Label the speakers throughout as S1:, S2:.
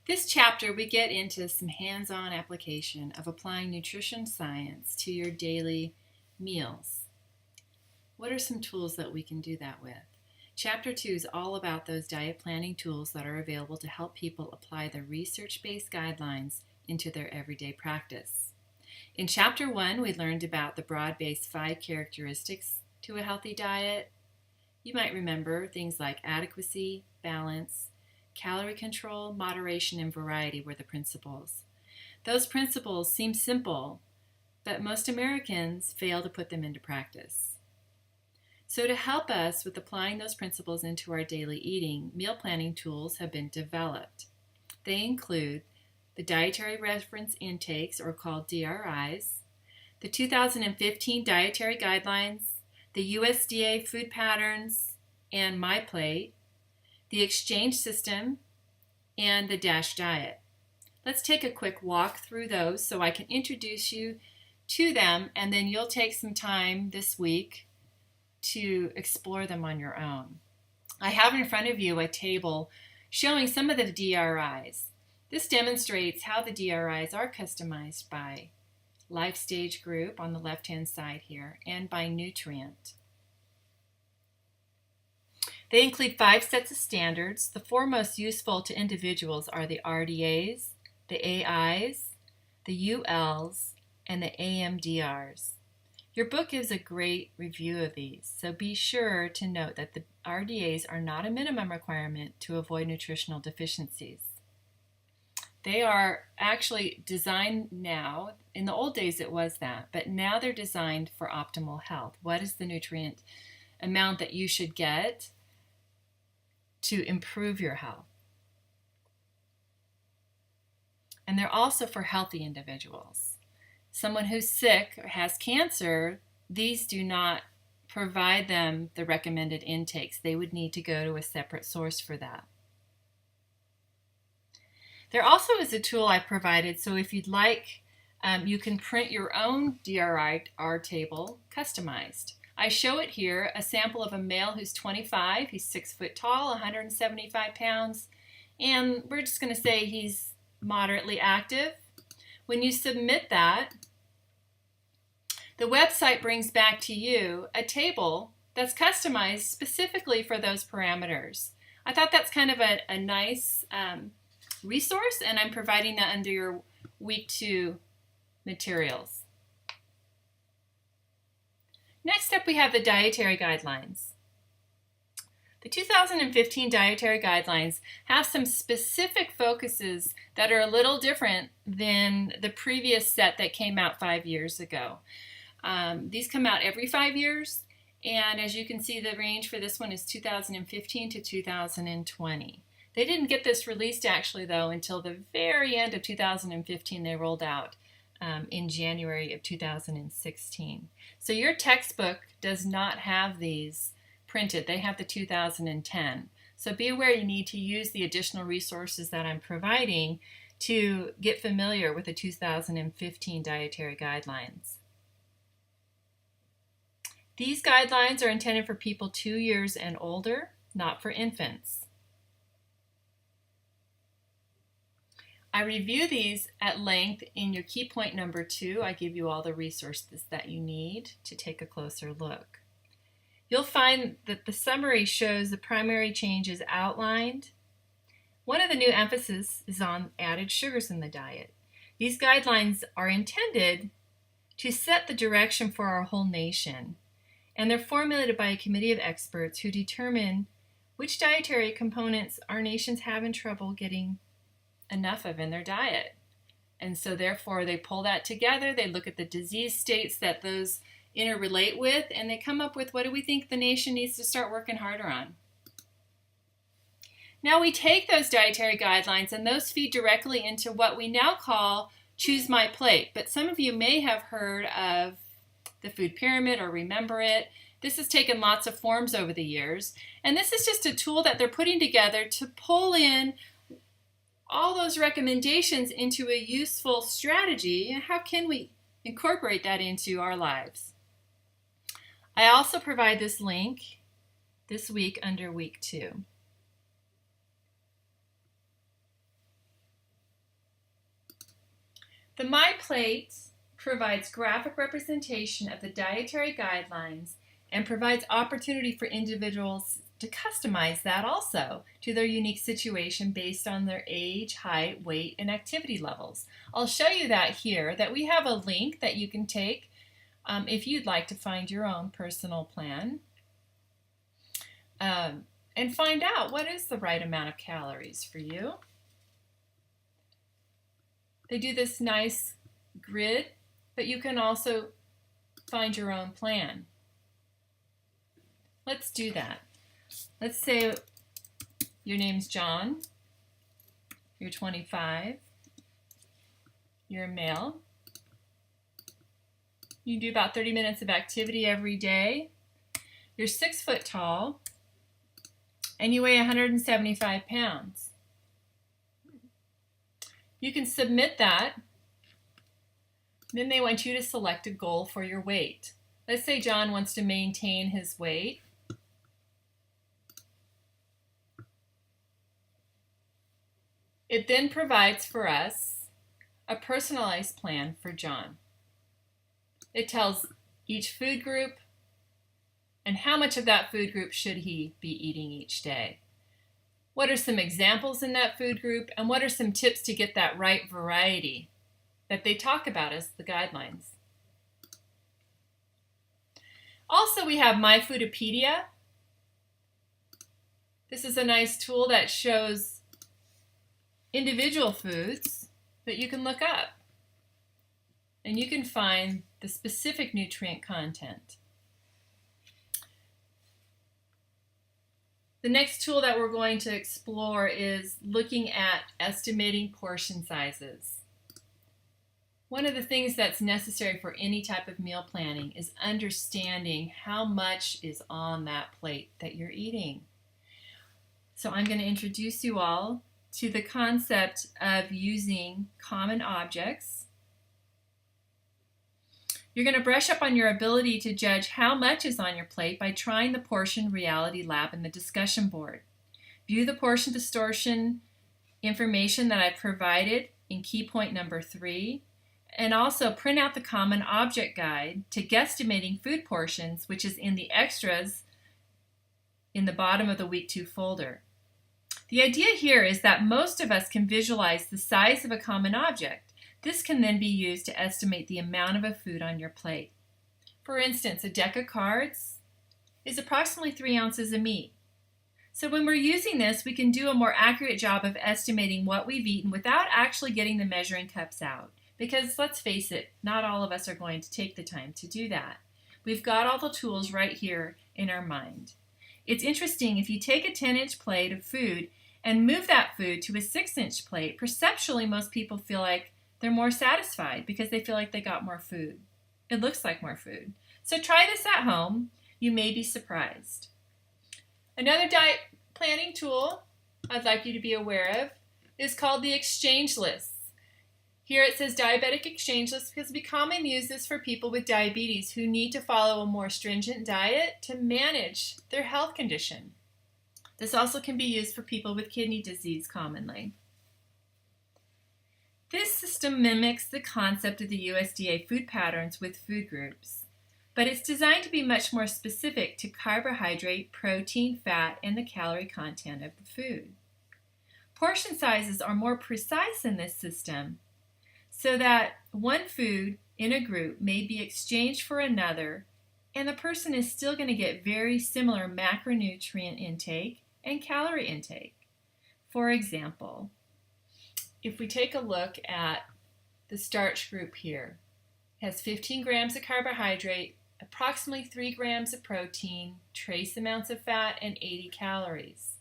S1: This chapter, we get into some hands-on application of applying nutrition science to your daily meals. What are some tools that we can do that with? Chapter 2 is all about those diet planning tools that are available to help people apply the research-based guidelines into their everyday practice. In Chapter 1, we learned about the broad-based 5 characteristics to a healthy diet. You might remember things like adequacy, balance, calorie control, moderation, and variety were the principles. Those principles seem simple, but most Americans fail to put them into practice. So to help us with applying those principles into our daily eating, meal planning tools have been developed. They include the Dietary Reference Intakes, or called DRIs, the 2015 Dietary Guidelines, the USDA Food Patterns, and MyPlate, the Exchange System, and the DASH Diet. Let's take a quick walk through those so I can introduce you to them, and then you'll take some time this week to explore them on your own. I have in front of you a table showing some of the DRIs. This demonstrates how the DRIs are customized by life stage group on the left-hand side here and by nutrient. They include 5 sets of standards. The 4 most useful to individuals are the RDAs, the AIs, the ULs, and the AMDRs. Your book gives a great review of these, so be sure to note that the RDAs are not a minimum requirement to avoid nutritional deficiencies. They are actually designed now, in the old days it was that, but now they're designed for optimal health. What is the nutrient amount that you should get to improve your health? And they're also for healthy individuals. Someone who's sick or has cancer, these do not provide them the recommended intakes. They would need to go to a separate source for that. There also is a tool I provided, so if you'd like, you can print your own DRI table customized. I show it here, a sample of a male who's 25, he's 6 foot tall, 175 pounds, and we're just going to say he's moderately active. When you submit that, the website brings back to you a table that's customized specifically for those parameters. I thought that's kind of a nice resource, and I'm providing that under your week 2 materials. Next up, we have the dietary guidelines. The 2015 dietary guidelines have some specific focuses that are a little different than the previous set that came out 5 years ago. These come out every 5 years, and as you can see, the range for this one is 2015 to 2020. They didn't get this released actually though until the very end of 2015. They rolled out in January of 2016. So your textbook does not have these printed. They have the 2010. So be aware you need to use the additional resources that I'm providing to get familiar with the 2015 dietary guidelines. These guidelines are intended for people 2 years and older, not for infants. I review these at length in your key point number 2. I give you all the resources that you need to take a closer look. You'll find that the summary shows the primary changes outlined. One of the new emphasis is on added sugars in the diet. These guidelines are intended to set the direction for our whole nation, and they're formulated by a committee of experts who determine which dietary components our nation's having trouble getting enough of in their diet. And so therefore they pull that together, they look at the disease states that those interrelate with, and they come up with what do we think the nation needs to start working harder on. Now we take those dietary guidelines and those feed directly into what we now call Choose My Plate. But some of you may have heard of the food pyramid or remember it. This has taken lots of forms over the years, and this is just a tool that they're putting together to pull in all those recommendations into a useful strategy. And how can we incorporate that into our lives? I also provide this link this week under week 2. The My Plate provides graphic representation of the dietary guidelines and provides opportunity for individuals to customize that also to their unique situation based on their age, height, weight, and activity levels. I'll show you that here, that we have a link that you can take if you'd like to find your own personal plan and find out what is the right amount of calories for you. They do this nice grid, but you can also find your own plan. Let's do that. Let's say your name's John, you're 25, you're a male, you do about 30 minutes of activity every day, you're 6 foot tall, and you weigh 175 pounds. You can submit that. Then they want you to select a goal for your weight. Let's say John wants to maintain his weight. It then provides for us a personalized plan for John. It tells each food group and how much of that food group should he be eating each day. What are some examples in that food group, and what are some tips to get that right variety that they talk about as the guidelines. Also, we have MyFoodipedia. This is a nice tool that shows individual foods that you can look up, and you can find the specific nutrient content. The next tool that we're going to explore is looking at estimating portion sizes. One of the things that's necessary for any type of meal planning is understanding how much is on that plate that you're eating. So I'm going to introduce you all to the concept of using common objects. You're going to brush up on your ability to judge how much is on your plate by trying the Portion Reality Lab in the discussion board. View the portion distortion information that I've provided in key point number 3, and also print out the Common Object Guide to Guesstimating Food Portions, which is in the extras in the bottom of the Week 2 folder. The idea here is that most of us can visualize the size of a common object. This can then be used to estimate the amount of a food on your plate. For instance, a deck of cards is approximately 3 ounces of meat. So when we're using this, we can do a more accurate job of estimating what we've eaten without actually getting the measuring cups out. Because let's face it, not all of us are going to take the time to do that. We've got all the tools right here in our mind. It's interesting, if you take a 10-inch plate of food and move that food to a 6-inch plate, perceptually most people feel like they're more satisfied because they feel like they got more food. It looks like more food. So try this at home. You may be surprised. Another diet planning tool I'd like you to be aware of is called the exchange lists. Here it says diabetic exchange list because we commonly use this for people with diabetes who need to follow a more stringent diet to manage their health condition. This also can be used for people with kidney disease commonly. This system mimics the concept of the USDA food patterns with food groups, but it's designed to be much more specific to carbohydrate, protein, fat, and the calorie content of the food. Portion sizes are more precise in this system so that one food in a group may be exchanged for another, and the person is still going to get very similar macronutrient intake and calorie intake. For example, if we take a look at the starch group here, it has 15 grams of carbohydrate, approximately 3 grams of protein, trace amounts of fat, and 80 calories.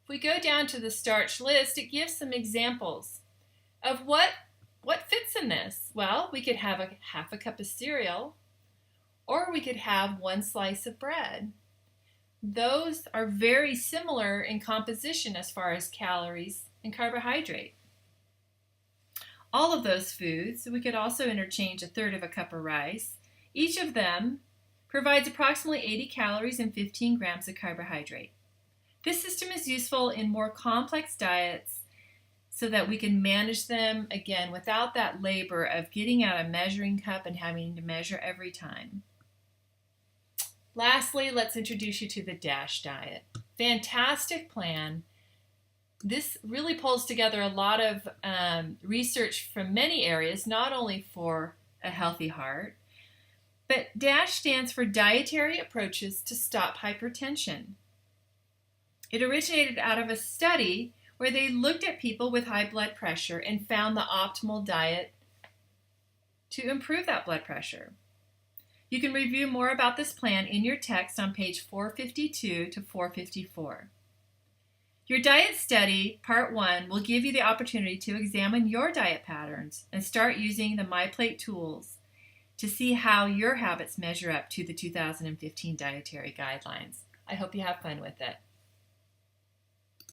S1: If we go down to the starch list, it gives some examples of what fits in this. Well, we could have half a cup of cereal, or we could have 1 slice of bread. Those are very similar in composition as far as calories and carbohydrate. All of those foods, we could also interchange 1/3 of a cup of rice. Each of them provides approximately 80 calories and 15 grams of carbohydrate. This system is useful in more complex diets so that we can manage them, again, without that labor of getting out a measuring cup and having to measure every time. Lastly, let's introduce you to the DASH diet. Fantastic plan. This really pulls together a lot of research from many areas, not only for a healthy heart, but DASH stands for Dietary Approaches to Stop Hypertension. It originated out of a study where they looked at people with high blood pressure and found the optimal diet to improve that blood pressure. You can review more about this plan in your text on page 452 to 454. Your diet study, part 1, will give you the opportunity to examine your diet patterns and start using the MyPlate tools to see how your habits measure up to the 2015 dietary guidelines. I hope you have fun with it.